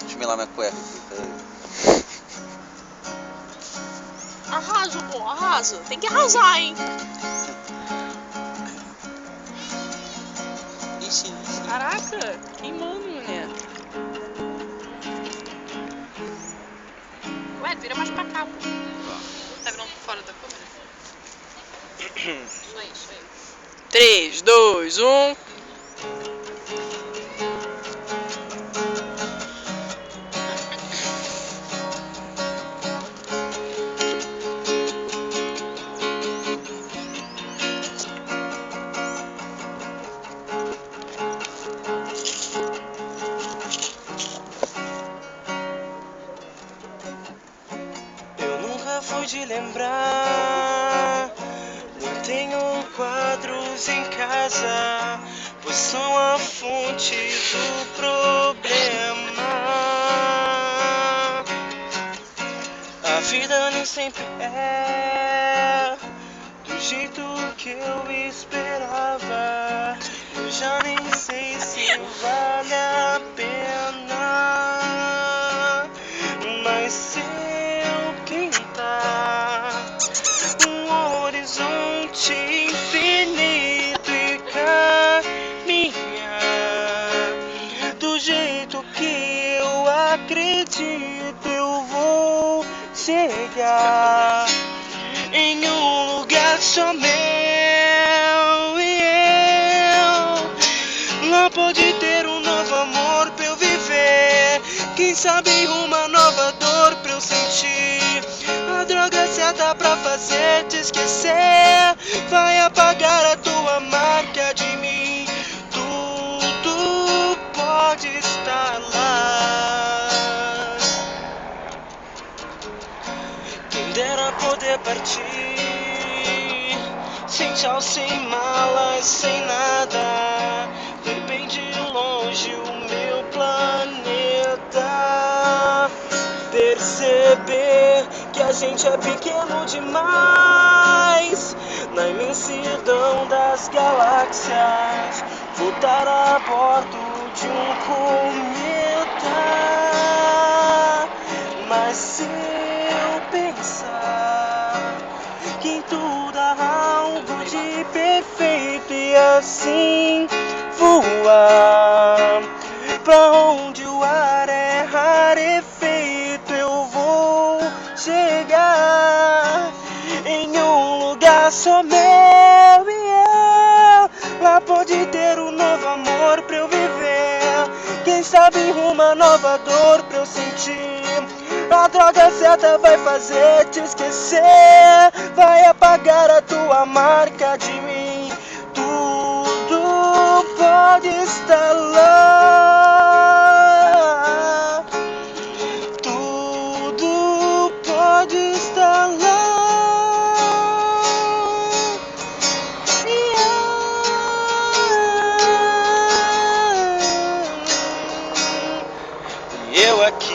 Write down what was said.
Deixa eu melar minha cueca aqui, peraí. Arrasa, pô, arrasa. Tem que arrasar, hein? Ixi. Caraca, queimando, mulher. Ué, vira mais pra cá, pô. Tá virando fora da câmera? Isso aí, isso aí. 3, 2, 1. Eu nunca fui de lembrar, não tenho quadros em casa, pois são a fonte do problema. A vida nem sempre é do jeito que eu esperava. Eu já nem sei se vale a pena, mas se eu tentar um horizonte infinito e caminhar do jeito que eu acredito, eu vou chegar em um lugar só meu e eu. Lá pode ter um novo amor pra eu viver, quem sabe uma nova dor pra eu sentir. A droga certa pra fazer te esquecer vai apagar a tua marca de mim. Tudo pode estar lá. Quem dera poder partir, sem tchau, sem malas, sem nada, ver bem de longe o meu planeta. Perceber que a gente é pequeno demais na imensidão das galáxias. Voltar a bordo de um cometa. Mas se eu pensar que em tudo há algo de perfeito e assim voar pra onde o ar é rarefeito, eu vou chegar em um lugar só meu e eu. Lá pode ter um novo amor pra eu viver, quem sabe uma nova dor pra eu sentir. A droga certa vai fazer te esquecer, vai apagar a tua marca de mim. Tudo pode estar lá, tudo pode estar lá. E eu aqui